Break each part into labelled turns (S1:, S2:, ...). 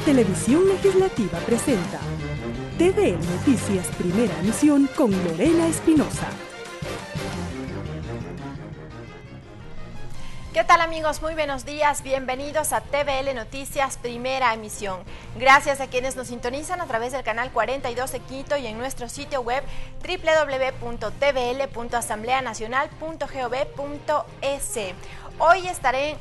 S1: Televisión Legislativa presenta TVL Noticias Primera Emisión con Lorena Espinosa.
S2: ¿Qué tal, amigos? Muy buenos días, bienvenidos a TVL Noticias Primera Emisión. Gracias a quienes nos sintonizan a través del canal 42 de Quito y en nuestro sitio web www.tvl.asambleanacional.gov.es. Hoy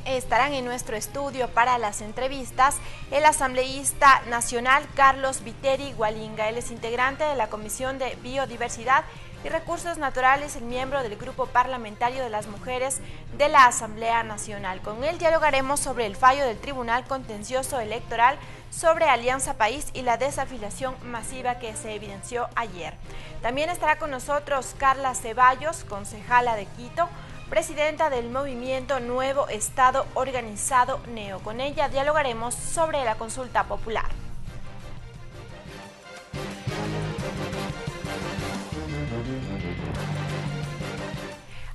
S2: estarán en nuestro estudio para las entrevistas el asambleísta nacional Carlos Viteri Gualinga. Él es integrante de la Comisión de Biodiversidad y Recursos Naturales, el miembro del Grupo Parlamentario de las Mujeres de la Asamblea Nacional. Con él dialogaremos sobre el fallo del Tribunal Contencioso Electoral sobre Alianza País y la desafiliación masiva que se evidenció ayer. También estará con nosotros Carla Ceballos, concejala de Quito, presidenta del movimiento Nuevo Estado Organizado NEO. Con ella dialogaremos sobre la consulta popular.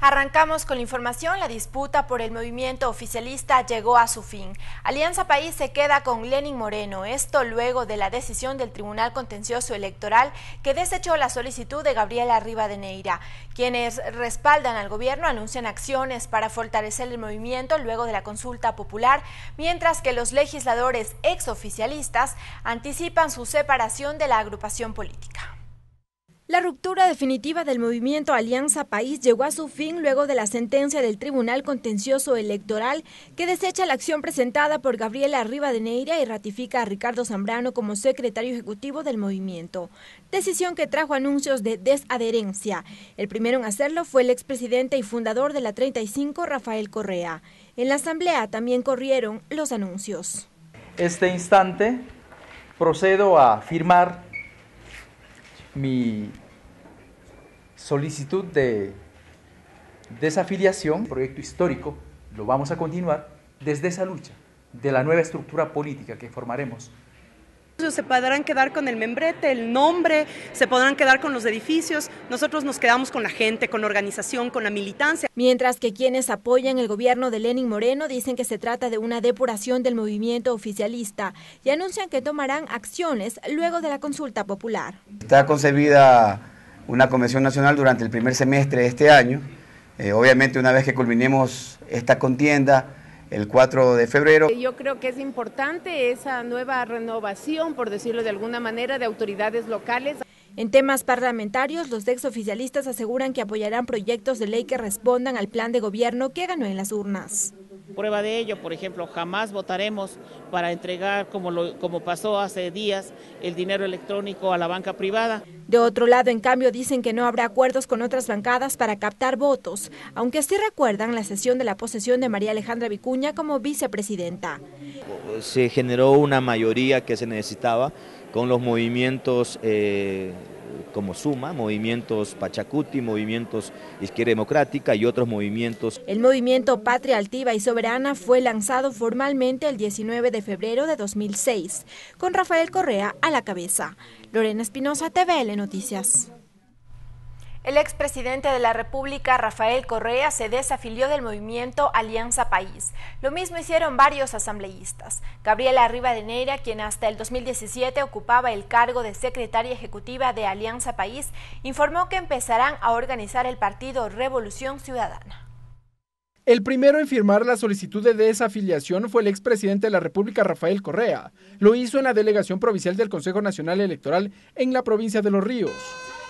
S2: Arrancamos con la información. La disputa por el movimiento oficialista llegó a su fin. Alianza País se queda con Lenín Moreno, esto luego de la decisión del Tribunal Contencioso Electoral que desechó la solicitud de Gabriela Rivadeneira. Quienes respaldan al gobierno anuncian acciones para fortalecer el movimiento luego de la consulta popular, mientras que los legisladores exoficialistas anticipan su separación de la agrupación política. La ruptura definitiva del movimiento Alianza País llegó a su fin luego de la sentencia del Tribunal Contencioso Electoral que desecha la acción presentada por Gabriela Rivadeneira y ratifica a Ricardo Zambrano como secretario ejecutivo del movimiento. Decisión que trajo anuncios de desadherencia. El primero en hacerlo fue el expresidente y fundador de la 35, Rafael Correa. En la asamblea también corrieron los anuncios.
S3: Este instante procedo a firmar mi solicitud de desafiliación, proyecto histórico, lo vamos a continuar desde esa lucha de la nueva estructura política que formaremos.
S4: Se podrán quedar con el membrete, el nombre, se podrán quedar con los edificios, nosotros nos quedamos con la gente, con la organización, con la militancia.
S2: Mientras que quienes apoyan el gobierno de Lenín Moreno dicen que se trata de una depuración del movimiento oficialista y anuncian que tomarán acciones luego de la consulta popular.
S5: Está concebida una convención nacional durante el primer semestre de este año. Obviamente una vez que culminemos esta contienda, el 4 de febrero.
S6: Yo creo que es importante esa nueva renovación, por decirlo de alguna manera, de autoridades locales.
S2: En temas parlamentarios, los exoficialistas aseguran que apoyarán proyectos de ley que respondan al plan de gobierno que ganó en las urnas.
S7: Prueba de ello, por ejemplo, jamás votaremos para entregar, como pasó hace días, el dinero electrónico a la banca privada.
S2: De otro lado, en cambio, dicen que no habrá acuerdos con otras bancadas para captar votos, aunque sí recuerdan la sesión de la posesión de María Alejandra Vicuña como vicepresidenta.
S8: Se generó una mayoría que se necesitaba con los movimientos como Suma, movimientos Pachacuti, movimientos Izquierda Democrática y otros movimientos.
S2: El movimiento Patria Altiva y Soberana fue lanzado formalmente el 19 de febrero de 2006, con Rafael Correa a la cabeza. Lorena Espinosa, TVL Noticias. El expresidente de la República, Rafael Correa, se desafilió del movimiento Alianza País. Lo mismo hicieron varios asambleístas. Gabriela Rivadeneira, quien hasta el 2017 ocupaba el cargo de secretaria ejecutiva de Alianza País, informó que empezarán a organizar el partido Revolución Ciudadana.
S9: El primero en firmar la solicitud de desafiliación fue el expresidente de la República, Rafael Correa. Lo hizo en la delegación provincial del Consejo Nacional Electoral en la provincia de Los Ríos.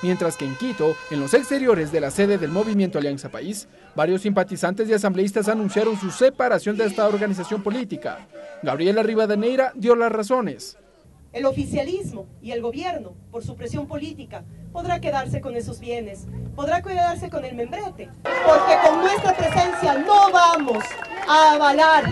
S9: Mientras que en Quito, en los exteriores de la sede del movimiento Alianza País, varios simpatizantes y asambleístas anunciaron su separación de esta organización política. Gabriela Rivadeneira dio las razones.
S10: El oficialismo y el gobierno, por su presión política, podrá quedarse con esos bienes, podrá quedarse con el membrete, porque con nuestra presencia no vamos a avalar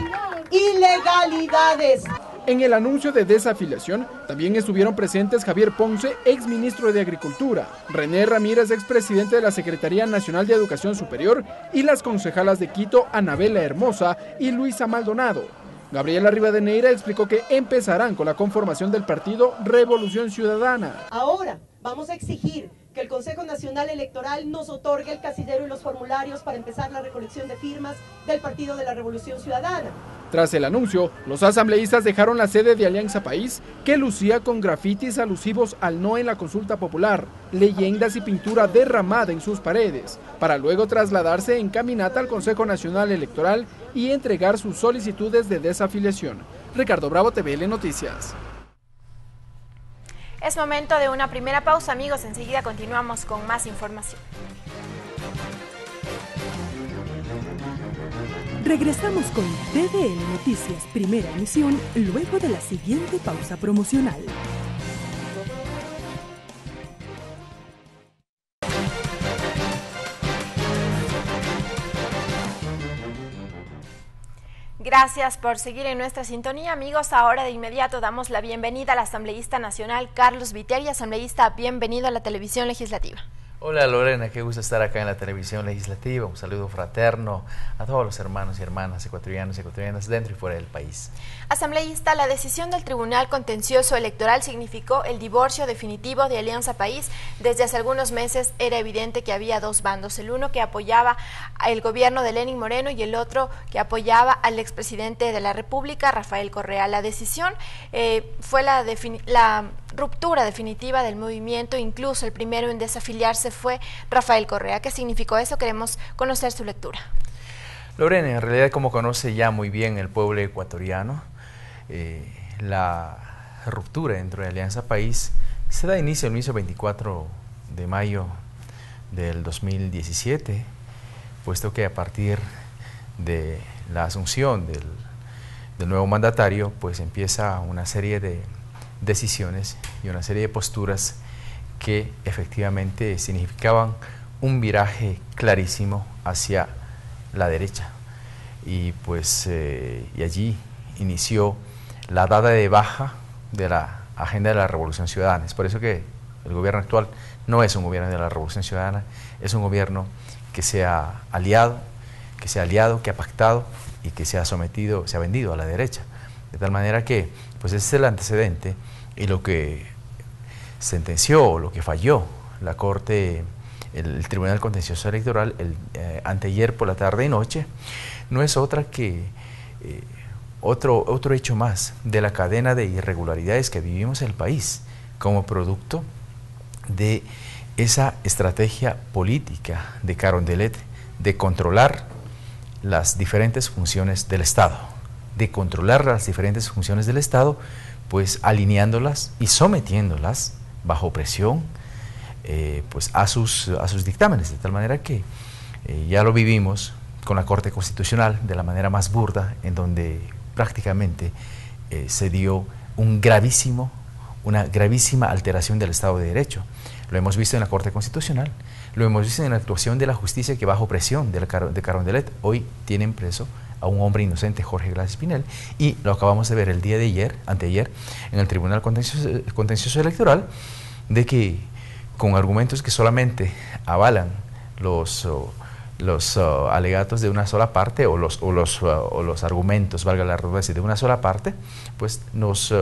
S10: ilegalidades.
S9: En el anuncio de desafiliación también estuvieron presentes Javier Ponce, exministro de Agricultura, René Ramírez, expresidente de la Secretaría Nacional de Educación Superior, y las concejalas de Quito, Anabela Hermosa y Luisa Maldonado. Gabriela Rivadeneira explicó que empezarán con la conformación del partido Revolución Ciudadana.
S10: Ahora vamos a exigir que el Consejo Nacional Electoral nos otorgue el casillero y los formularios para empezar la recolección de firmas del Partido de la Revolución Ciudadana.
S9: Tras el anuncio, los asambleístas dejaron la sede de Alianza País, que lucía con grafitis alusivos al no en la consulta popular, leyendas y pintura derramada en sus paredes, para luego trasladarse en caminata al Consejo Nacional Electoral y entregar sus solicitudes de desafiliación. Ricardo Bravo, TVL Noticias.
S2: Es momento de una primera pausa, amigos. Enseguida continuamos con más información.
S1: Regresamos con TVL Noticias Primera Emisión luego de la siguiente pausa promocional.
S2: Gracias por seguir en nuestra sintonía, amigos. Ahora de inmediato damos la bienvenida al asambleísta nacional Carlos Viteri. Asambleísta, bienvenido a la televisión legislativa.
S11: Hola Lorena, qué gusto estar acá en la televisión legislativa. Un saludo fraterno a todos los hermanos y hermanas ecuatorianos y ecuatorianas dentro y fuera del país.
S2: Asambleísta, la decisión del Tribunal Contencioso Electoral significó el divorcio definitivo de Alianza País. Desde hace algunos meses era evidente que había dos bandos, el uno que apoyaba el gobierno de Lenín Moreno y el otro que apoyaba al expresidente de la República, Rafael Correa. La decisión fue la ruptura definitiva del movimiento, incluso el primero en desafiliarse fue Rafael Correa. ¿Qué significó eso? Queremos conocer su lectura.
S11: Lorena, en realidad, como conoce ya muy bien el pueblo ecuatoriano, la ruptura dentro de Alianza País se da inicio el mismo 24 de mayo del 2017, puesto que a partir de la asunción del nuevo mandatario, pues empieza una serie de decisiones y una serie de posturas que efectivamente significaban un viraje clarísimo hacia la derecha, y pues y allí inició la dada de baja de la agenda de la Revolución Ciudadana. Es por eso que el gobierno actual no es un gobierno de la Revolución Ciudadana, es un gobierno que se ha aliado, que ha pactado y que se ha sometido, se ha vendido a la derecha, de tal manera que pues ese es el antecedente y lo que sentenció, lo que falló la Corte, el Tribunal Contencioso Electoral anteayer por la tarde y noche, no es otra que otro hecho más de la cadena de irregularidades que vivimos en el país como producto de esa estrategia política de Carondelet de controlar las diferentes funciones del Estado, pues alineándolas y sometiéndolas bajo presión pues a sus dictámenes, de tal manera que ya lo vivimos con la Corte Constitucional de la manera más burda, en donde prácticamente se dio una gravísima alteración del Estado de Derecho. Lo hemos visto en la Corte Constitucional, lo hemos visto en la actuación de la justicia, que bajo presión de Carondelet hoy tienen preso a un hombre inocente, Jorge Glass Espinel, y lo acabamos de ver el día de anteayer, en el Tribunal Contencioso Electoral, de que con argumentos que solamente avalan los alegatos de una sola parte o los argumentos, valga la redundancia, de una sola parte, pues nos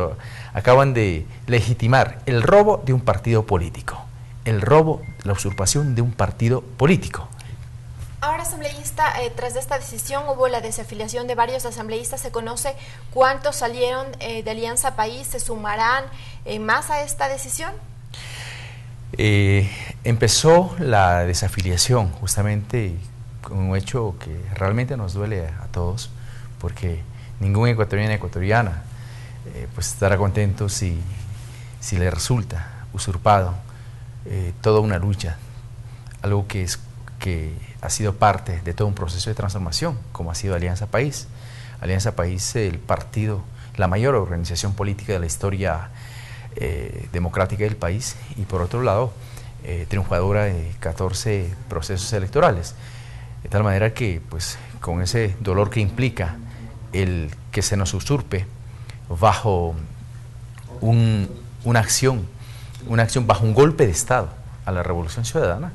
S11: acaban de legitimar el robo de un partido político, la usurpación de un partido político.
S2: Ahora, asambleísta, tras esta decisión hubo la desafiliación de varios asambleístas. ¿Se conoce cuántos salieron de Alianza País? ¿Se sumarán más a esta decisión?
S11: Empezó la desafiliación justamente con un hecho que realmente nos duele a todos, porque ningún ecuatoriana pues estará contento si le resulta usurpado toda una lucha, algo que ha sido parte de todo un proceso de transformación, como ha sido Alianza País. Alianza País, el partido, la mayor organización política de la historia democrática del país, y por otro lado, triunfadora de 14 procesos electorales. De tal manera que, pues, con ese dolor que implica el que se nos usurpe bajo una acción bajo un golpe de Estado a la Revolución Ciudadana,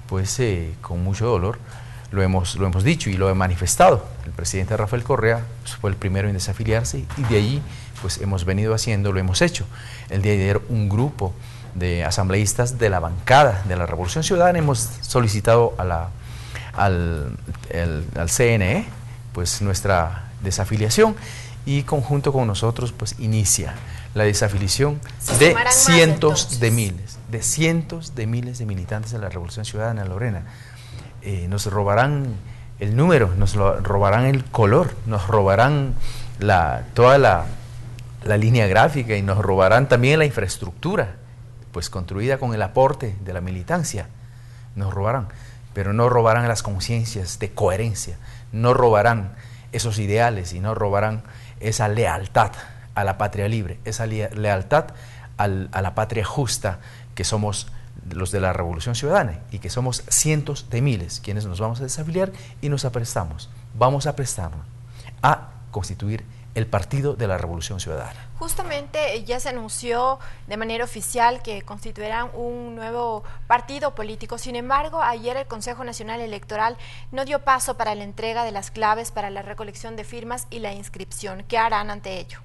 S11: pues con mucho dolor lo hemos dicho y lo he manifestado. El presidente Rafael Correa fue el primero en desafiliarse, y de allí pues hemos venido haciendo, lo hemos hecho. El día de ayer un grupo de asambleístas de la bancada de la Revolución Ciudadana hemos solicitado al CNE pues nuestra desafiliación, y conjunto con nosotros pues inicia la desafiliación de cientos de miles de militantes de la Revolución Ciudadana, Lorena. Nos robarán el número, nos robarán el color, nos robarán toda la línea gráfica, y nos robarán también la infraestructura pues construida con el aporte de la militancia. Nos robarán, pero no robarán las conciencias de coherencia, no robarán esos ideales, y no robarán esa lealtad a la patria libre, esa lealtad a la patria justa que somos los de la Revolución Ciudadana, y que somos cientos de miles quienes nos vamos a desafiliar y vamos a prestarnos a constituir el Partido de la Revolución Ciudadana.
S2: Justamente ya se anunció de manera oficial que constituirán un nuevo partido político. Sin embargo, ayer el Consejo Nacional Electoral no dio paso para la entrega de las claves para la recolección de firmas y la inscripción. ¿Qué harán ante ello?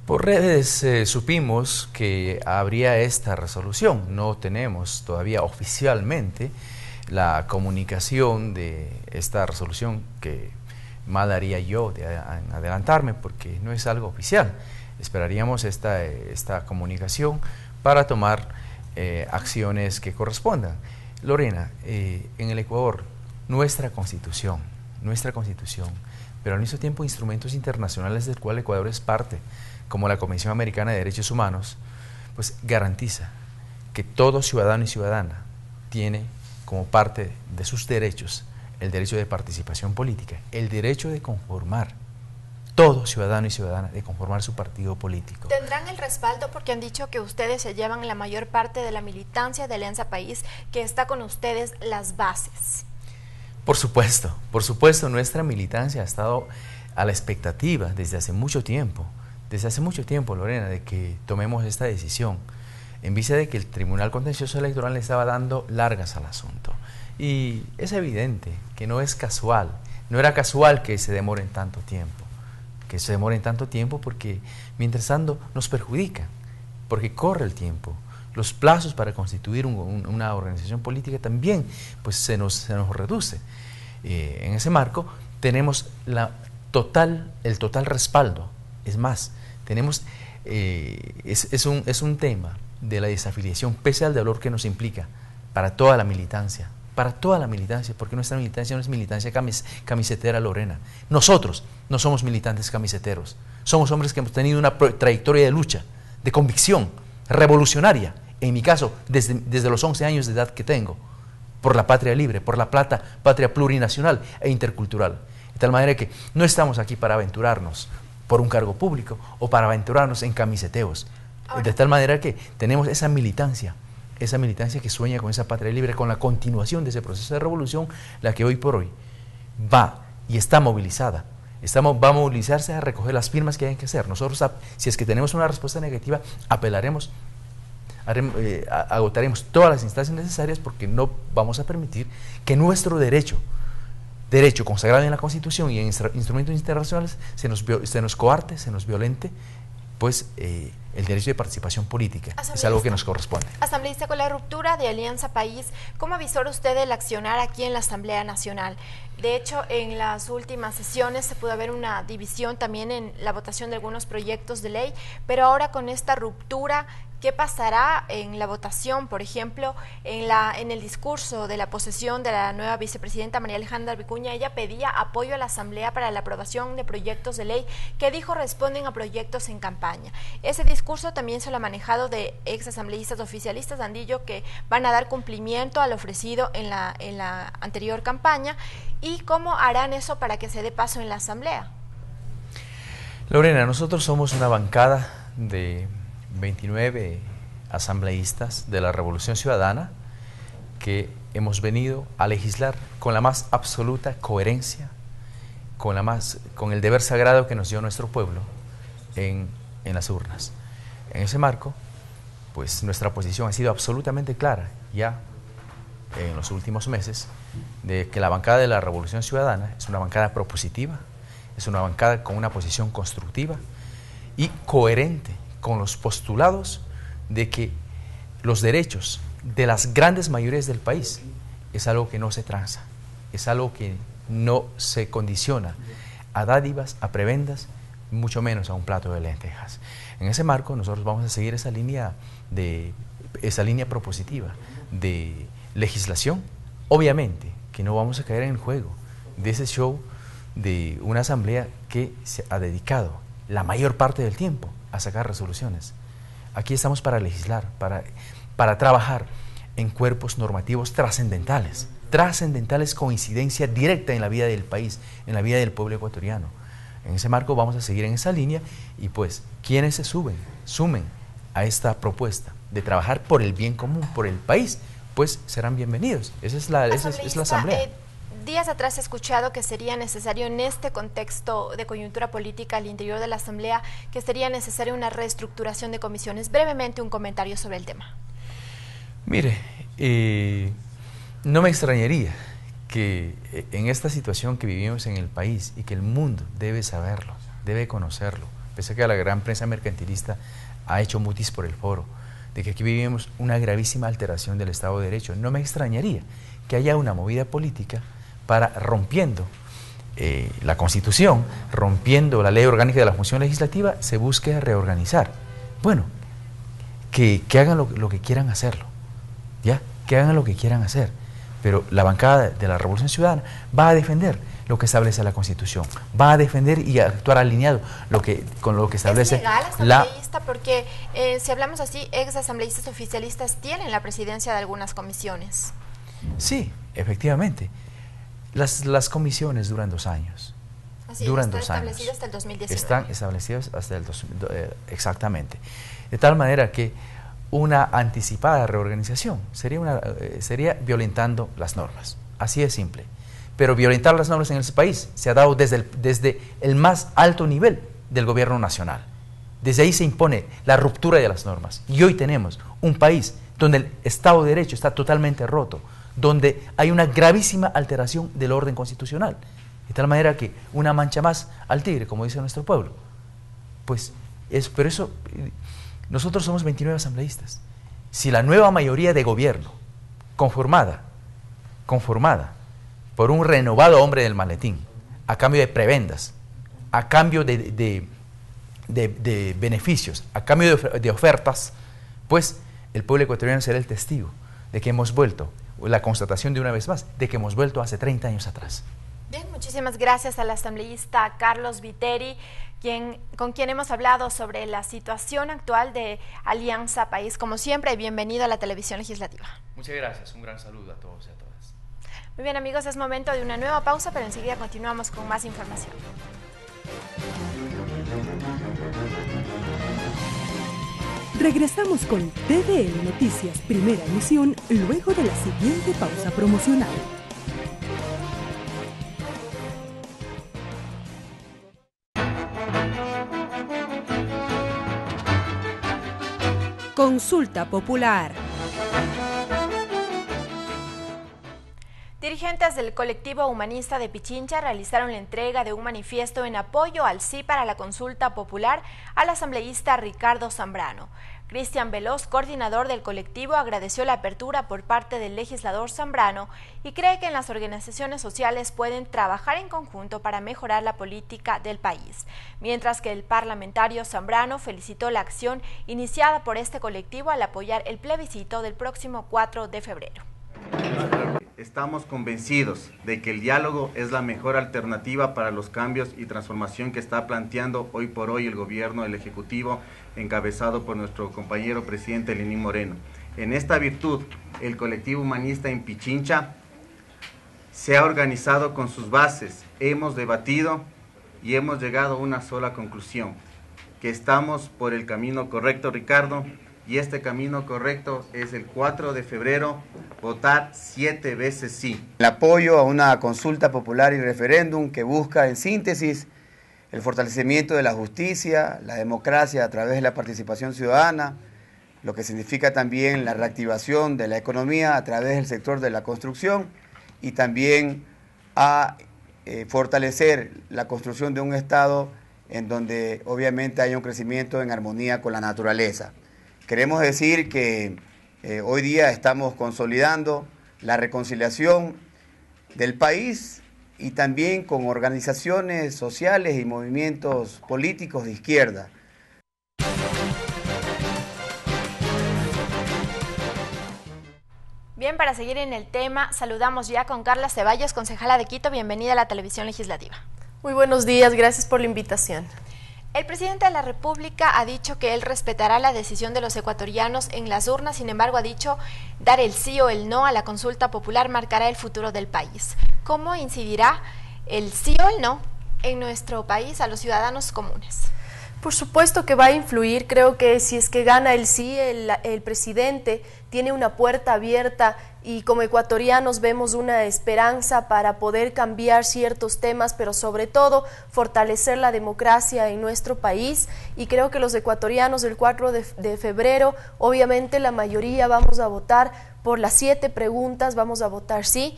S11: Por redes supimos que habría esta resolución. No tenemos todavía oficialmente la comunicación de esta resolución, que mal haría yo de adelantarme porque no es algo oficial. Esperaríamos esta comunicación para tomar acciones que correspondan. Lorena, en el Ecuador, nuestra constitución, pero al mismo tiempo instrumentos internacionales del cual Ecuador es parte, como la Convención Americana de Derechos Humanos, pues garantiza que todo ciudadano y ciudadana tiene como parte de sus derechos el derecho de participación política, el derecho de conformar, todo ciudadano y ciudadana, de conformar su partido político.
S2: ¿Tendrán el respaldo? Porque han dicho que ustedes se llevan la mayor parte de la militancia de Alianza País, que está con ustedes las bases.
S11: Por supuesto, nuestra militancia ha estado a la expectativa desde hace mucho tiempo, Lorena, de que tomemos esta decisión, en vista de que el Tribunal Contencioso Electoral le estaba dando largas al asunto. Y es evidente que no era casual que se demoren tanto tiempo, porque mientras tanto nos perjudica, porque corre el tiempo. Los plazos para constituir una organización política también pues se nos reduce. En ese marco tenemos el total respaldo. Es más, tenemos es un tema de la desafiliación, pese al dolor que nos implica para toda la militancia, porque nuestra militancia no es militancia camisetera, Lorena. Nosotros no somos militantes camiseteros, somos hombres que hemos tenido una trayectoria de lucha, de convicción revolucionaria, en mi caso, desde los 11 años de edad que tengo, por la patria libre, por la patria plurinacional e intercultural. De tal manera que no estamos aquí para aventurarnos por un cargo público o para aventurarnos en camiseteos. De tal manera que tenemos esa militancia que sueña con esa patria libre, con la continuación de ese proceso de revolución, la que hoy por hoy va y está movilizada. Va a movilizarse a recoger las firmas que hay que hacer. Nosotros, si es que tenemos una respuesta negativa, agotaremos todas las instancias necesarias, porque no vamos a permitir que nuestro derecho consagrado en la Constitución y en instrumentos internacionales se nos coarte, se nos violente, pues el derecho de participación política. Es algo que nos corresponde.
S2: Asambleísta, con la ruptura de Alianza País, ¿cómo avisó usted el accionar aquí en la Asamblea Nacional? De hecho, en las últimas sesiones se pudo ver una división también en la votación de algunos proyectos de ley, pero ahora con esta ruptura, ¿qué pasará en la votación? Por ejemplo, en el discurso de la posesión de la nueva vicepresidenta María Alejandra Vicuña, ella pedía apoyo a la Asamblea para la aprobación de proyectos de ley que dijo responden a proyectos en campaña. Ese discurso también se lo ha manejado de ex asambleístas oficialistas, han dicho que van a dar cumplimiento al ofrecido en la anterior campaña. ¿Y cómo harán eso para que se dé paso en la Asamblea?
S11: Lorena, nosotros somos una bancada de 29 asambleístas de la Revolución Ciudadana que hemos venido a legislar con la más absoluta coherencia, con el deber sagrado que nos dio nuestro pueblo en las urnas. En ese marco, pues nuestra posición ha sido absolutamente clara ya en los últimos meses, de que la bancada de la Revolución Ciudadana es una bancada propositiva, es una bancada con una posición constructiva y coherente con los postulados de que los derechos de las grandes mayorías del país es algo que no se tranza, es algo que no se condiciona a dádivas, a prebendas, mucho menos a un plato de lentejas. En ese marco nosotros vamos a seguir esa línea propositiva de legislación. Obviamente que no vamos a caer en el juego de ese show de una asamblea que se ha dedicado la mayor parte del tiempo a sacar resoluciones. Aquí estamos para legislar, para trabajar en cuerpos normativos trascendentales con incidencia directa en la vida del país, en la vida del pueblo ecuatoriano. En ese marco vamos a seguir en esa línea y pues quienes se sumen a esta propuesta de trabajar por el bien común, por el país, pues serán bienvenidos. Esa es la asamblea.
S2: Días atrás he escuchado que sería necesario en este contexto de coyuntura política al interior de la asamblea, que sería necesaria una reestructuración de comisiones. Brevemente un comentario sobre el tema.
S11: Mire, no me extrañaría que en esta situación que vivimos en el país y que el mundo debe saberlo, debe conocerlo, pese a que la gran prensa mercantilista ha hecho mutis por el foro, de que aquí vivimos una gravísima alteración del Estado de Derecho, no me extrañaría que haya una movida política para, rompiendo la Constitución, rompiendo la ley orgánica de la función legislativa, se busque reorganizar. Bueno, que hagan lo que quieran hacerlo, ¿ya? Que hagan lo que quieran hacer, pero la bancada de la Revolución Ciudadana va a defender lo que establece la Constitución, va a defender y a actuar alineado con lo que establece
S2: ¿Es legal asambleísta? Porque si hablamos así, ex asambleístas oficialistas tienen la presidencia de algunas comisiones.
S11: Sí, efectivamente. Las comisiones duran 2 años.
S2: Así
S11: duran
S2: está
S11: 2 años.
S2: establecido hasta el 2019.
S11: Están establecidos hasta exactamente. De tal manera que una anticipada reorganización sería violentando las normas. Así de simple. Pero violentar las normas en ese país se ha dado desde el más alto nivel del gobierno nacional. Desde ahí se impone la ruptura de las normas. Y hoy tenemos un país donde el Estado de Derecho está totalmente roto, donde hay una gravísima alteración del orden constitucional, de tal manera que una mancha más al tigre, como dice nuestro pueblo. Pues, pero eso, nosotros somos 29 asambleístas. Si la nueva mayoría de gobierno, conformada por un renovado hombre del maletín, a cambio de prebendas, a cambio de beneficios, a cambio de ofertas, pues el pueblo ecuatoriano será el testigo de que hemos vuelto, la constatación de una vez más, de que hemos vuelto hace 30 años atrás.
S2: Bien, muchísimas gracias al asambleísta Carlos Viteri, con quien hemos hablado sobre la situación actual de Alianza País. Como siempre, bienvenido a la televisión legislativa.
S11: Muchas gracias, un gran saludo a todos y a todas.
S2: Muy bien, amigos, es momento de una nueva pausa, pero enseguida continuamos con más información.
S1: Regresamos con TVN Noticias, primera emisión, luego de la siguiente pausa promocional. Consulta popular.
S2: Dirigentes del colectivo humanista de Pichincha realizaron la entrega de un manifiesto en apoyo al sí para la consulta popular al asambleísta Ricardo Zambrano. Cristian Veloz, coordinador del colectivo, agradeció la apertura por parte del legislador Zambrano y cree que en las organizaciones sociales pueden trabajar en conjunto para mejorar la política del país. Mientras que el parlamentario Zambrano felicitó la acción iniciada por este colectivo al apoyar el plebiscito del próximo 4 de febrero.
S12: Estamos convencidos de que el diálogo es la mejor alternativa para los cambios y transformación que está planteando hoy por hoy el gobierno del Ejecutivo, encabezado por nuestro compañero presidente Lenín Moreno. En esta virtud, el colectivo humanista en Pichincha se ha organizado con sus bases, hemos debatido y hemos llegado a una sola conclusión, que estamos por el camino correcto, Ricardo, y este camino correcto es el 4 de febrero, votar 7 veces sí.
S5: El apoyo a una consulta popular y referéndum que busca, en síntesis, el fortalecimiento de la justicia, la democracia a través de la participación ciudadana, lo que significa también la reactivación de la economía a través del sector de la construcción y también a fortalecer la construcción de un Estado en donde obviamente haya un crecimiento en armonía con la naturaleza. Queremos decir que Hoy día estamos consolidando la reconciliación del país y también con organizaciones sociales y movimientos políticos de izquierda.
S2: Bien, para seguir en el tema, saludamos ya con Carla Ceballos, concejala de Quito. Bienvenida a la televisión legislativa.
S13: Muy buenos días, gracias por la invitación.
S2: El presidente de la República ha dicho que él respetará la decisión de los ecuatorianos en las urnas, sin embargo ha dicho dar el sí o el no a la consulta popular marcará el futuro del país. ¿Cómo incidirá el sí o el no en nuestro país a los ciudadanos comunes?
S13: Por supuesto que va a influir. Creo que si es que gana el sí, el presidente tiene una puerta abierta y como ecuatorianos vemos una esperanza para poder cambiar ciertos temas, pero sobre todo fortalecer la democracia en nuestro país. Y creo que los ecuatorianos el 4 de febrero, obviamente la mayoría vamos a votar por las 7 preguntas, vamos a votar sí,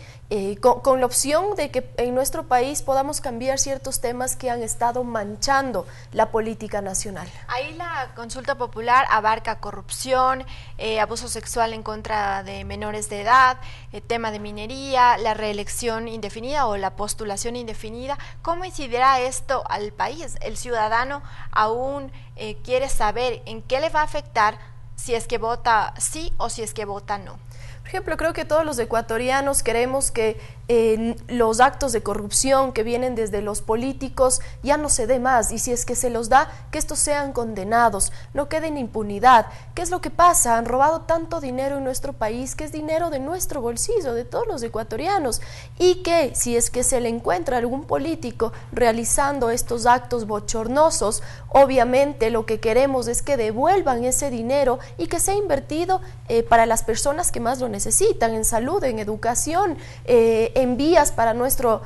S13: con la opción de que en nuestro país podamos cambiar ciertos temas que han estado manchando la política nacional.
S2: Ahí la consulta popular abarca corrupción, abuso sexual en contra de menores de edad, tema de minería, la reelección indefinida o la postulación indefinida. ¿Cómo incidirá esto al país? El ciudadano aún quiere saber en qué le va a afectar si es que vota sí o si es que vota no.
S13: Por ejemplo, creo que todos los ecuatorianos queremos que los actos de corrupción que vienen desde los políticos ya no se dé más, y si es que se los da, que estos sean condenados, no quede en impunidad. ¿Qué es lo que pasa? Han robado tanto dinero en nuestro país, que es dinero de nuestro bolsillo, de todos los ecuatorianos, y que si es que se le encuentra algún político realizando estos actos bochornosos, obviamente lo que queremos es que devuelvan ese dinero y que sea invertido para las personas que más lo necesitan, en salud, en educación, en vías para nuestro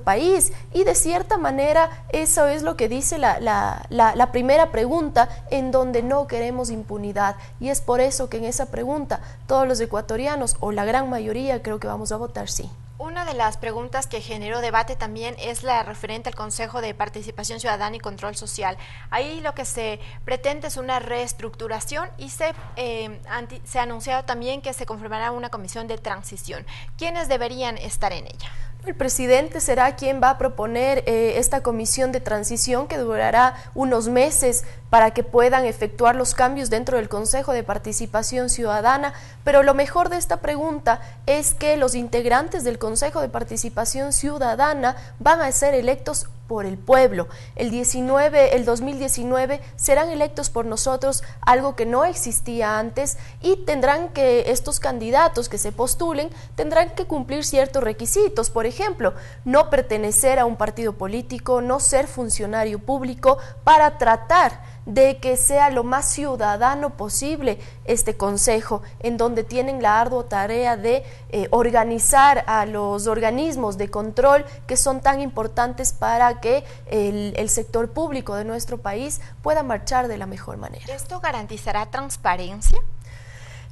S13: país. Y de cierta manera eso es lo que dice la primera pregunta, en donde no queremos impunidad, y es por eso que en esa pregunta todos los ecuatorianos, o la gran mayoría, creo que vamos a votar sí.
S2: Una de las preguntas que generó debate también es la referente al Consejo de Participación Ciudadana y Control Social. Ahí lo que se pretende es una reestructuración y se ha anunciado también que se conformará una comisión de transición. ¿Quiénes deberían estar en ella?
S13: El presidente será quien va a proponer esta comisión de transición, que durará unos meses para que puedan efectuar los cambios dentro del Consejo de Participación Ciudadana, pero lo mejor de esta pregunta es que los integrantes del Consejo de Participación Ciudadana van a ser electos por el pueblo. El 2019 serán electos por nosotros, algo que no existía antes, y tendrán que, estos candidatos que se postulen, tendrán que cumplir ciertos requisitos. Por ejemplo, no pertenecer a un partido político, no ser funcionario público, para tratar de que sea lo más ciudadano posible este consejo, en donde tienen la ardua tarea de organizar a los organismos de control que son tan importantes para que el sector público de nuestro país pueda marchar de la mejor manera.
S2: ¿Esto garantizará transparencia?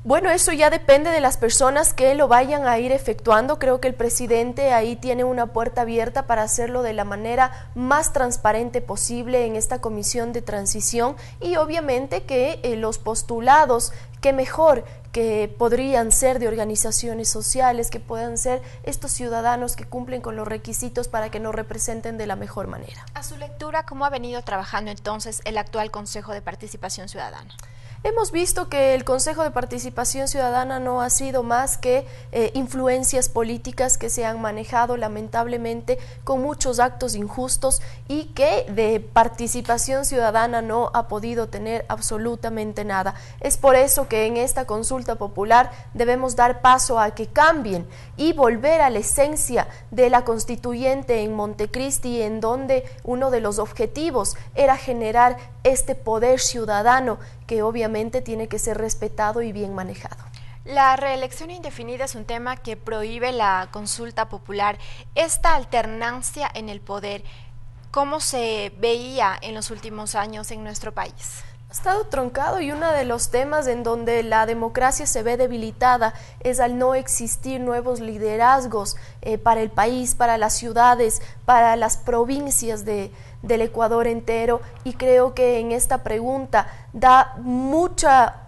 S13: Bueno, eso ya depende de las personas que lo vayan a ir efectuando. Creo que el presidente ahí tiene una puerta abierta para hacerlo de la manera más transparente posible en esta comisión de transición, y obviamente que los postulados, qué mejor que podrían ser de organizaciones sociales, que puedan ser estos ciudadanos que cumplen con los requisitos para que nos representen de la mejor manera.
S2: A su lectura, ¿cómo ha venido trabajando entonces el actual Consejo de Participación Ciudadana?
S13: Hemos visto que el Consejo de Participación Ciudadana no ha sido más que influencias políticas que se han manejado lamentablemente con muchos actos injustos, y que de participación ciudadana no ha podido tener absolutamente nada. Es por eso que en esta consulta popular debemos dar paso a que cambien y volver a la esencia de la constituyente en Montecristi, en donde uno de los objetivos era generar este poder ciudadano que obviamente tiene que ser respetado y bien manejado.
S2: La reelección indefinida es un tema que prohíbe la consulta popular. Esta alternancia en el poder, ¿cómo se veía en los últimos años en nuestro país?
S13: Ha estado truncado, y uno de los temas en donde la democracia se ve debilitada es al no existir nuevos liderazgos para el país, para las ciudades, para las provincias de del Ecuador entero, y creo que en esta pregunta da mucha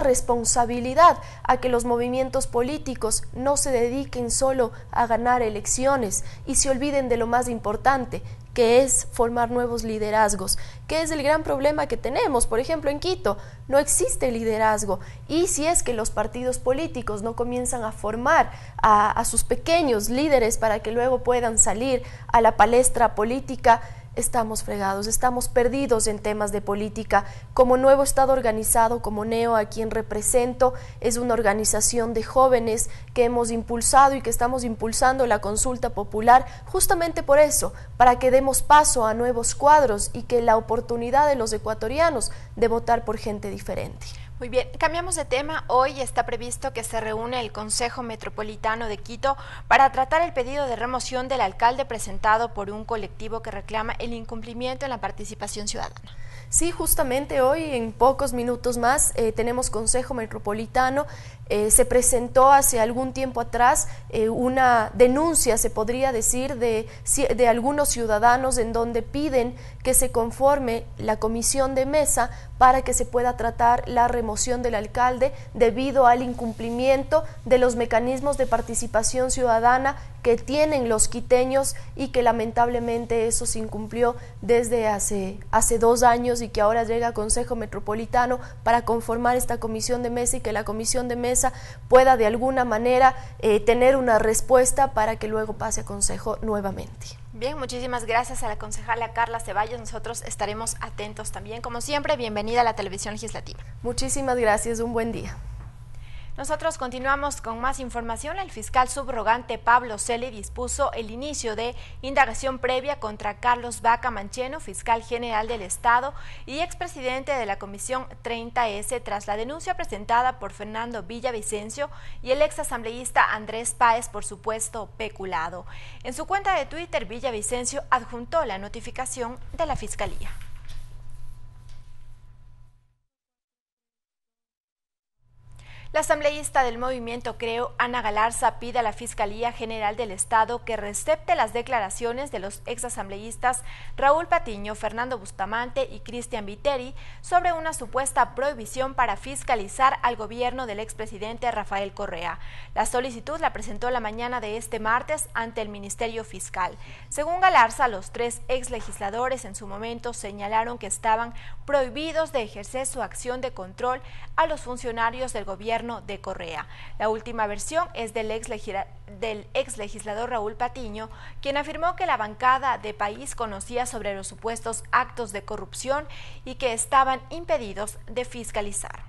S13: responsabilidad a que los movimientos políticos no se dediquen solo a ganar elecciones y se olviden de lo más importante, que es formar nuevos liderazgos, que es el gran problema que tenemos. Por ejemplo, en Quito no existe liderazgo, y si es que los partidos políticos no comienzan a formar a sus pequeños líderes para que luego puedan salir a la palestra política, estamos fregados, estamos perdidos en temas de política. Como nuevo Estado organizado, como NEO, a quien represento, es una organización de jóvenes que hemos impulsado y que estamos impulsando la consulta popular justamente por eso, para que demos paso a nuevos cuadros y que la oportunidad de los ecuatorianos de votar por gente diferente.
S2: Muy bien, cambiamos de tema. Hoy está previsto que se reúne el Consejo Metropolitano de Quito para tratar el pedido de remoción del alcalde presentado por un colectivo que reclama el incumplimiento en la participación ciudadana.
S13: Sí, justamente hoy, en pocos minutos más, tenemos Consejo Metropolitano. Se presentó hace algún tiempo atrás una denuncia, se podría decir, de algunos ciudadanos en donde piden que se conforme la comisión de mesa para que se pueda tratar la remoción del alcalde debido al incumplimiento de los mecanismos de participación ciudadana que tienen los quiteños, y que lamentablemente eso se incumplió desde hace 2 años, y que ahora llega a Consejo Metropolitano para conformar esta comisión de mesa y que la comisión de mesa pueda de alguna manera tener una respuesta para que luego pase a Consejo nuevamente.
S2: Bien, muchísimas gracias a la concejala Carla Ceballos. Nosotros estaremos atentos también. Como siempre, bienvenida a la Televisión Legislativa.
S13: Muchísimas gracias, un buen día.
S2: Nosotros continuamos con más información. El fiscal subrogante Pablo Celi dispuso el inicio de indagación previa contra Carlos Vaca Mancheno, fiscal general del Estado y expresidente de la Comisión 30S, tras la denuncia presentada por Fernando Villavicencio y el exasambleísta Andrés Páez por supuesto peculado. En su cuenta de Twitter, Villavicencio adjuntó la notificación de la Fiscalía. La asambleísta del movimiento Creo, Ana Galarza, pide a la Fiscalía General del Estado que recepte las declaraciones de los exasambleístas Raúl Patiño, Fernando Bustamante y Cristian Viteri sobre una supuesta prohibición para fiscalizar al gobierno del expresidente Rafael Correa. La solicitud la presentó la mañana de este martes ante el Ministerio Fiscal. Según Galarza, los 3 exlegisladores en su momento señalaron que estaban prohibidos de ejercer su acción de control a los funcionarios del gobierno de Correa. La última versión es del exlegislador Raúl Patiño, quien afirmó que la bancada de País conocía sobre los supuestos actos de corrupción y que estaban impedidos de fiscalizar.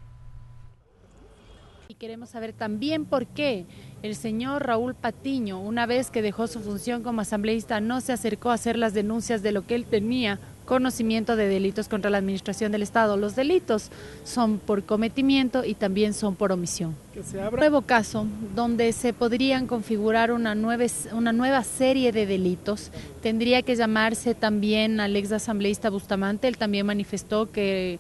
S14: Y queremos saber también por qué el señor Raúl Patiño, una vez que dejó su función como asambleísta, no se acercó a hacer las denuncias de lo que él tenía conocimiento de delitos contra la administración del Estado. Los delitos son por cometimiento y también son por omisión. Un nuevo caso donde se podrían configurar una nueva serie de delitos. Tendría que llamarse también al ex asambleísta Bustamante. Él también manifestó que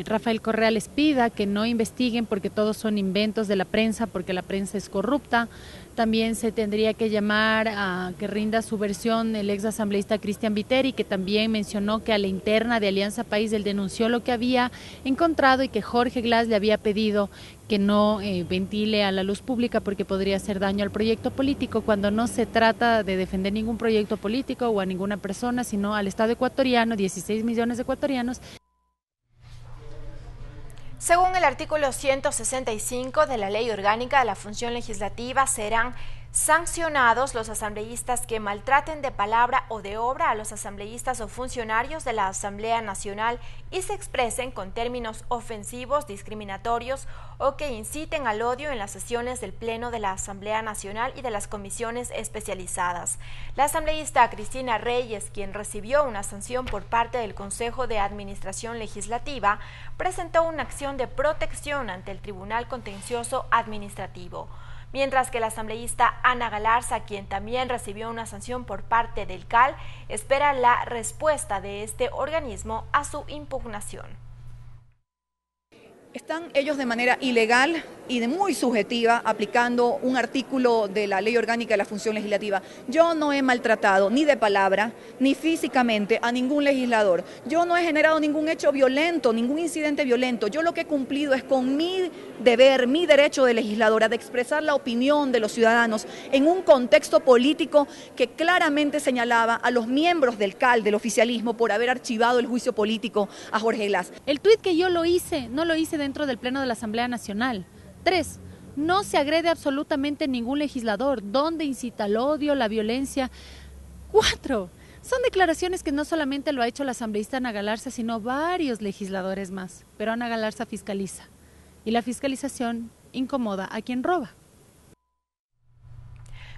S14: Rafael Correa les pida que no investiguen porque todos son inventos de la prensa, porque la prensa es corrupta. También se tendría que llamar a que rinda su versión el ex asambleísta Cristian Viteri, que también mencionó que a la interna de Alianza País él denunció lo que había encontrado y que Jorge Glass le había pedido que no ventile a la luz pública porque podría hacer daño al proyecto político, cuando no se trata de defender ningún proyecto político o a ninguna persona, sino al Estado ecuatoriano, 16 millones de ecuatorianos.
S2: Según el artículo 165 de la Ley Orgánica de la Función Legislativa, serán sancionados los asambleístas que maltraten de palabra o de obra a los asambleístas o funcionarios de la Asamblea Nacional y se expresen con términos ofensivos, discriminatorios o que inciten al odio en las sesiones del Pleno de la Asamblea Nacional y de las comisiones especializadas. La asambleísta Cristina Reyes, quien recibió una sanción por parte del Consejo de Administración Legislativa, presentó una acción de protección ante el Tribunal Contencioso Administrativo. Mientras que la asambleísta Ana Galarza, quien también recibió una sanción por parte del CAL, espera la respuesta de este organismo a su impugnación.
S15: Están ellos de manera ilegal y de muy subjetiva aplicando un artículo de la Ley Orgánica de la Función Legislativa. Yo no he maltratado ni de palabra ni físicamente a ningún legislador. Yo no he generado ningún hecho violento, ningún incidente violento. Yo lo que he cumplido es con mi deber, mi derecho de legisladora de expresar la opinión de los ciudadanos en un contexto político que claramente señalaba a los miembros del CAL, del oficialismo, por haber archivado el juicio político a Jorge Glass.
S14: El tuit que yo lo hice, no lo hice dentro del Pleno de la Asamblea Nacional. 3. No se agrede absolutamente ningún legislador. ¿Dónde incita el odio, la violencia? 4. Son declaraciones que no solamente lo ha hecho la asambleísta Ana Galarza, sino varios legisladores más. Pero Ana Galarza fiscaliza. Y la fiscalización incomoda a quien roba.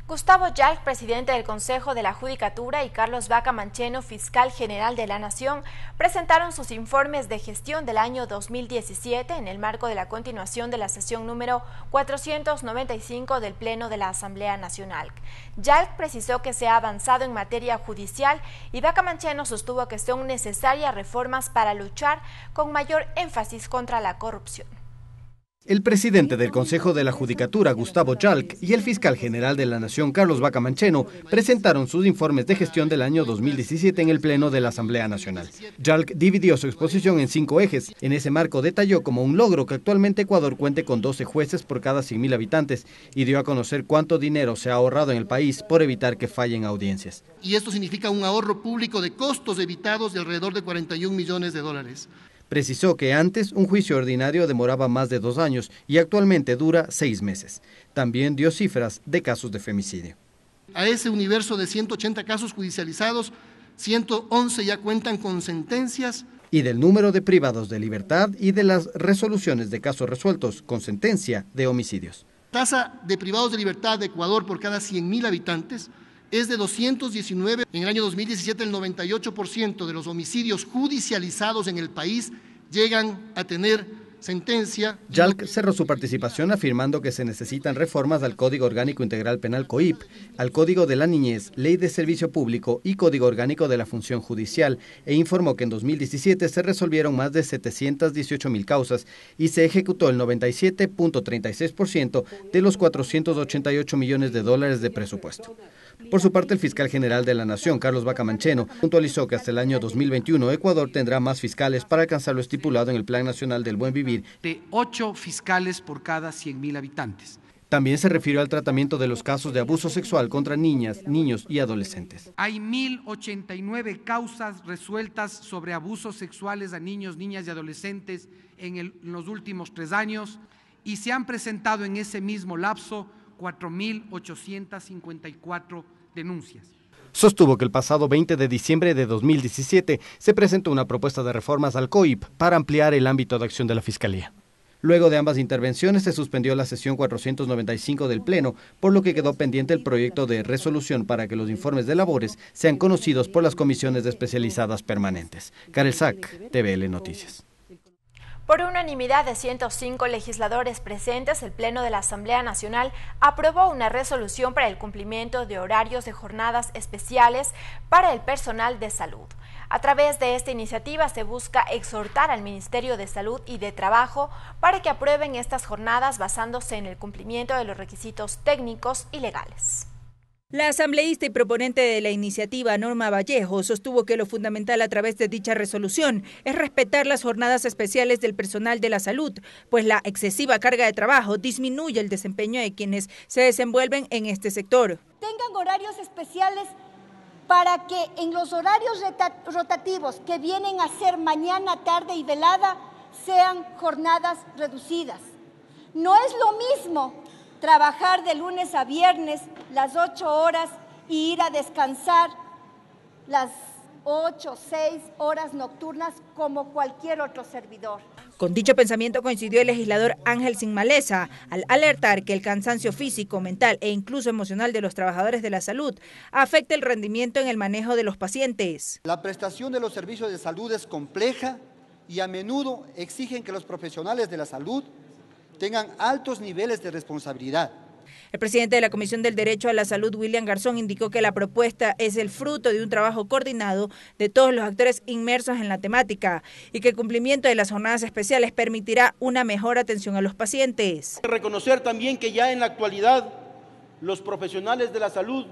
S2: Gustavo Yalc, presidente del Consejo de la Judicatura, y Carlos Vaca Mancheno, fiscal general de la Nación, presentaron sus informes de gestión del año 2017 en el marco de la continuación de la sesión número 495 del Pleno de la Asamblea Nacional. Yalc precisó que se ha avanzado en materia judicial y Vaca Mancheno sostuvo que son necesarias reformas para luchar con mayor énfasis contra la corrupción.
S16: El presidente del Consejo de la Judicatura, Gustavo Yalc, y el fiscal general de la Nación, Carlos Vaca Mancheno, presentaron sus informes de gestión del año 2017 en el Pleno de la Asamblea Nacional. Yalc dividió su exposición en 5 ejes. En ese marco detalló como un logro que actualmente Ecuador cuente con 12 jueces por cada 100.000 habitantes y dio a conocer cuánto dinero se ha ahorrado en el país por evitar que fallen audiencias.
S17: Y esto significa un ahorro público de costos evitados de alrededor de 41 millones de dólares.
S16: Precisó que antes un juicio ordinario demoraba más de 2 años y actualmente dura 6 meses. También dio cifras de casos de femicidio.
S17: A ese universo de 180 casos judicializados, 111 ya cuentan con sentencias.
S16: Y del número de privados de libertad y de las resoluciones de casos resueltos con sentencia de homicidios.
S17: Tasa de privados de libertad de Ecuador por cada 100.000 habitantes es de 219. En el año 2017 el 98% de los homicidios judicializados en el país llegan a tener sentencia.
S16: Yalc cerró su participación afirmando que se necesitan reformas al Código Orgánico Integral Penal COIP, al Código de la Niñez, Ley de Servicio Público y Código Orgánico de la Función Judicial, e informó que en 2017 se resolvieron más de 718.000 causas y se ejecutó el 97.36% de los 488 millones de dólares de presupuesto. Por su parte, el fiscal general de la Nación, Carlos Vaca Mancheno, puntualizó que hasta el año 2021 Ecuador tendrá más fiscales para alcanzar lo estipulado en el Plan Nacional del Buen Vivir,
S18: de 8 fiscales por cada 100.000 habitantes.
S16: También se refirió al tratamiento de los casos de abuso sexual contra niñas, niños y adolescentes.
S18: Hay 1.089 causas resueltas sobre abusos sexuales a niños, niñas y adolescentes en los últimos 3 años y se han presentado en ese mismo lapso 4.854 denuncias.
S16: Sostuvo que el pasado 20 de diciembre de 2017 se presentó una propuesta de reformas al COIP para ampliar el ámbito de acción de la Fiscalía. Luego de ambas intervenciones se suspendió la sesión 495 del Pleno, por lo que quedó pendiente el proyecto de resolución para que los informes de labores sean conocidos por las comisiones especializadas permanentes. Karel Sack, TVL Noticias.
S2: Por unanimidad de 105 legisladores presentes, el Pleno de la Asamblea Nacional aprobó una resolución para el cumplimiento de horarios de jornadas especiales para el personal de salud. A través de esta iniciativa se busca exhortar al Ministerio de Salud y de Trabajo para que aprueben estas jornadas basándose en el cumplimiento de los requisitos técnicos y legales.
S19: La asambleísta y proponente de la iniciativa, Norma Vallejo, sostuvo que lo fundamental a través de dicha resolución es respetar las jornadas especiales del personal de la salud, pues la excesiva carga de trabajo disminuye el desempeño de quienes se desenvuelven en este sector.
S20: Tengan horarios especiales para que en los horarios rotativos que vienen a ser mañana, tarde y velada sean jornadas reducidas. No es lo mismo trabajar de lunes a viernes las 8 horas y ir a descansar las 8, 6 horas nocturnas como cualquier otro servidor.
S19: Con dicho pensamiento coincidió el legislador Ángel Sinmaleza al alertar que el cansancio físico, mental e incluso emocional de los trabajadores de la salud afecta el rendimiento en el manejo de los pacientes.
S21: La prestación de los servicios de salud es compleja y a menudo exigen que los profesionales de la salud tengan altos niveles de responsabilidad.
S19: El presidente de la Comisión del Derecho a la Salud, William Garzón, indicó que la propuesta es el fruto de un trabajo coordinado de todos los actores inmersos en la temática y que el cumplimiento de las jornadas especiales permitirá una mejor atención a los pacientes.
S3: Reconocer también que ya en la actualidad los profesionales de la salud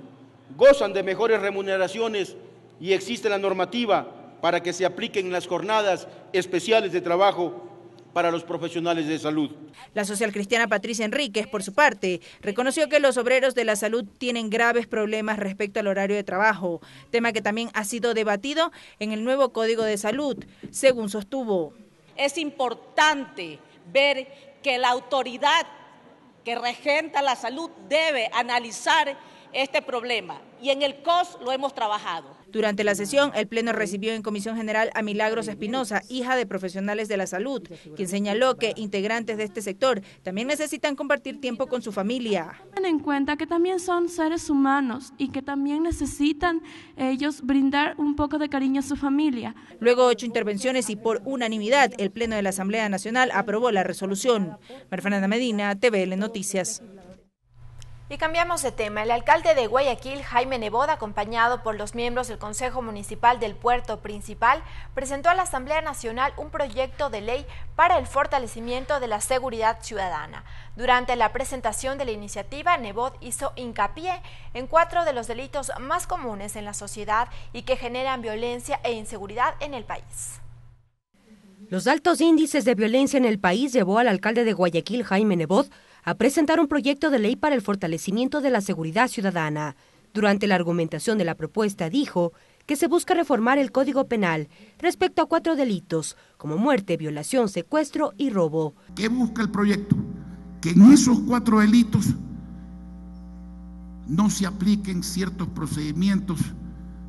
S3: gozan de mejores remuneraciones y existe la normativa para que se apliquen las jornadas especiales de trabajo para los profesionales de salud.
S19: La social cristiana Patricia Enríquez, por su parte, reconoció que los obreros de la salud tienen graves problemas respecto al horario de trabajo, tema que también ha sido debatido en el nuevo Código de Salud, según sostuvo.
S22: Es importante ver que la autoridad que regenta la salud debe analizar este problema y en el COS lo hemos trabajado.
S19: Durante la sesión, el Pleno recibió en Comisión General a Milagros Espinosa, hija de profesionales de la salud, quien señaló que integrantes de este sector también necesitan compartir tiempo con su familia.
S23: Ten en cuenta que también son seres humanos y que también necesitan ellos brindar un poco de cariño a su familia.
S19: Luego 8 intervenciones y por unanimidad, el Pleno de la Asamblea Nacional aprobó la resolución. María Fernanda Medina, TVL Noticias.
S2: Y cambiamos de tema. El alcalde de Guayaquil, Jaime Nebot, acompañado por los miembros del Consejo Municipal del Puerto Principal, presentó a la Asamblea Nacional un proyecto de ley para el fortalecimiento de la seguridad ciudadana. Durante la presentación de la iniciativa, Nebot hizo hincapié en 4 de los delitos más comunes en la sociedad y que generan violencia e inseguridad en el país.
S24: Los altos índices de violencia en el país llevó al alcalde de Guayaquil, Jaime Nebot, a presentar un proyecto de ley para el fortalecimiento de la seguridad ciudadana. Durante la argumentación de la propuesta dijo que se busca reformar el Código Penal respecto a 4 delitos, como muerte, violación, secuestro y robo.
S25: ¿Qué busca el proyecto? Que en esos 4 delitos no se apliquen ciertos procedimientos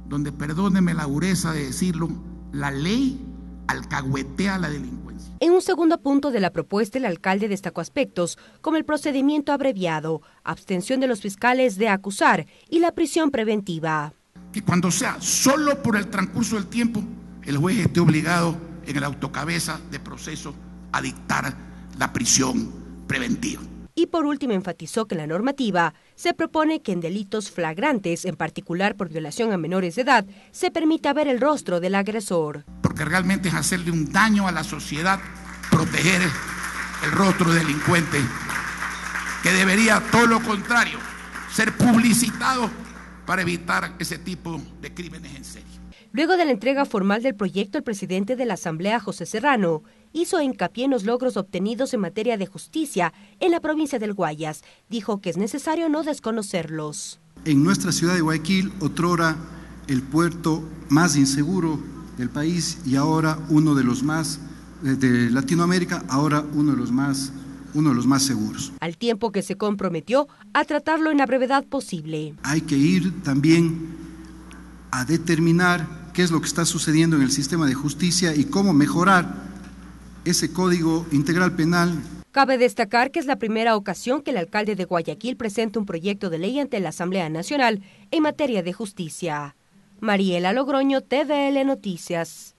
S25: donde, perdóneme la dureza de decirlo, la ley alcahuetea la delincuencia.
S24: En un segundo punto de la propuesta, el alcalde destacó aspectos como el procedimiento abreviado, abstención de los fiscales de acusar y la prisión preventiva.
S25: Que cuando sea solo por el transcurso del tiempo, el juez esté obligado en el autocabeza de proceso a dictar la prisión preventiva.
S24: Y por último enfatizó que en la normativa se propone que en delitos flagrantes, en particular por violación a menores de edad, se permita ver el rostro del agresor.
S25: Porque realmente es hacerle un daño a la sociedad, proteger el rostro del delincuente, que debería, todo lo contrario, ser publicitado para evitar ese tipo de crímenes en serio.
S24: Luego de la entrega formal del proyecto, el presidente de la Asamblea, José Serrano, hizo hincapié en los logros obtenidos en materia de justicia en la provincia del Guayas. Dijo que es necesario no desconocerlos.
S26: En nuestra ciudad de Guayaquil, otrora el puerto más inseguro del país y ahora uno de los más de Latinoamérica, ahora uno de los más seguros.
S24: Al tiempo que se comprometió a tratarlo en la brevedad posible.
S26: Hay que ir también a determinar qué es lo que está sucediendo en el sistema de justicia y cómo mejorar ese Código Integral Penal.
S24: Cabe destacar que es la primera ocasión que el alcalde de Guayaquil presenta un proyecto de ley ante la Asamblea Nacional en materia de justicia. Mariela Logroño, TVL Noticias.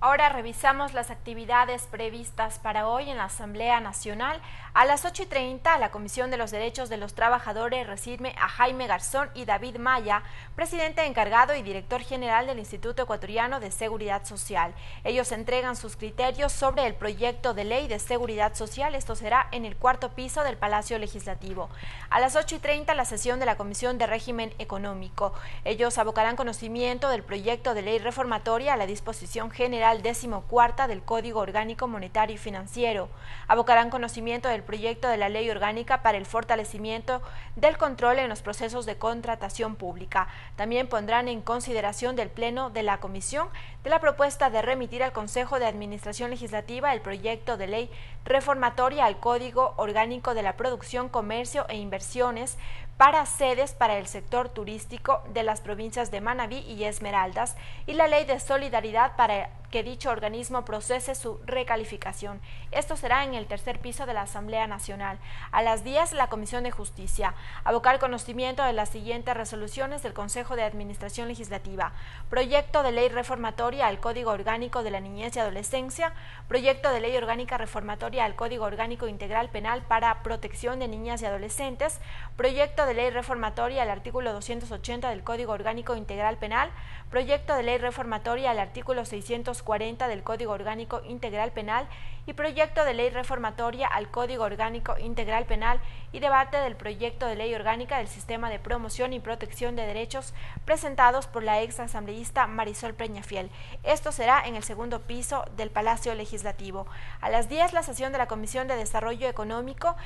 S2: Ahora revisamos las actividades previstas para hoy en la Asamblea Nacional. A las 8:30, la Comisión de los Derechos de los Trabajadores recibe a Jaime Garzón y David Maya, presidente encargado y director general del Instituto Ecuatoriano de Seguridad Social. Ellos entregan sus criterios sobre el proyecto de ley de seguridad social. Esto será en el 4º piso del Palacio Legislativo. A las 8:30, la sesión de la Comisión de Régimen Económico. Ellos abocarán conocimiento del proyecto de ley reformatoria a la disposición general 14ª del Código Orgánico Monetario y Financiero. Abocarán conocimiento del proyecto de la Ley Orgánica para el fortalecimiento del control en los procesos de contratación pública. También pondrán en consideración del Pleno de la Comisión de la propuesta de remitir al Consejo de Administración Legislativa el proyecto de ley reformatoria al Código Orgánico de la Producción, Comercio e Inversiones para sedes para el sector turístico de las provincias de Manabí y Esmeraldas y la Ley de Solidaridad para que dicho organismo procese su recalificación. Esto será en el tercer piso de la Asamblea Nacional. A las 10, la Comisión de Justicia. Abocar conocimiento de las siguientes resoluciones del Consejo de Administración Legislativa. Proyecto de ley reformatoria al Código Orgánico de la Niñez y Adolescencia. Proyecto de ley orgánica reformatoria al Código Orgánico Integral Penal para protección de niñas y adolescentes. Proyecto de ley reformatoria al artículo 280 del Código Orgánico Integral Penal. Proyecto de ley reformatoria al artículo 640 del Código Orgánico Integral Penal y proyecto de ley reformatoria al Código Orgánico Integral Penal y debate del proyecto de ley orgánica del Sistema de Promoción y Protección de Derechos presentados por la ex asambleísta Marisol Peñafiel. Esto será en el segundo piso del Palacio Legislativo. A las 10, la sesión de la Comisión de Desarrollo Económico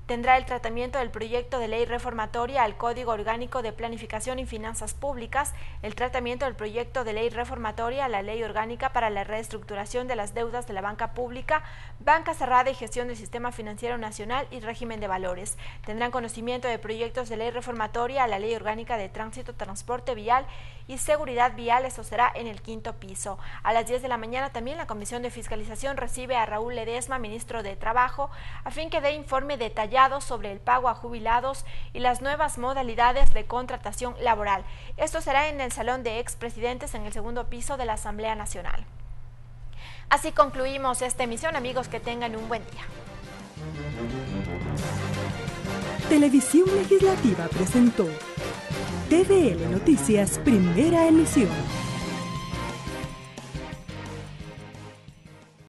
S2: tendrá el tratamiento del proyecto de ley reformatoria al Código Orgánico de Planificación y Finanzas Públicas, el tratamiento del proyecto de ley reformatoria a la Ley Orgánica para la Reestructuración de las Deudas de la Banca Pública, Banca Cerrada y Gestión del Sistema Financiero Nacional y Régimen de Valores. Tendrán conocimiento de proyectos de ley reformatoria a la Ley Orgánica de Tránsito, Transporte Vial y Seguridad Vial. Esto será en el quinto piso. A las 10 de la mañana también la Comisión de Fiscalización recibe a Raúl Ledesma, ministro de Trabajo, a fin que dé informe detallado sobre el pago a jubilados y las nuevas modalidades de contratación laboral. Esto será en el Salón de Expresidentes en el segundo piso de la Asamblea Nacional. Así concluimos esta emisión, amigos, que tengan un buen día.
S1: Televisión Legislativa presentó TVL Noticias, primera emisión.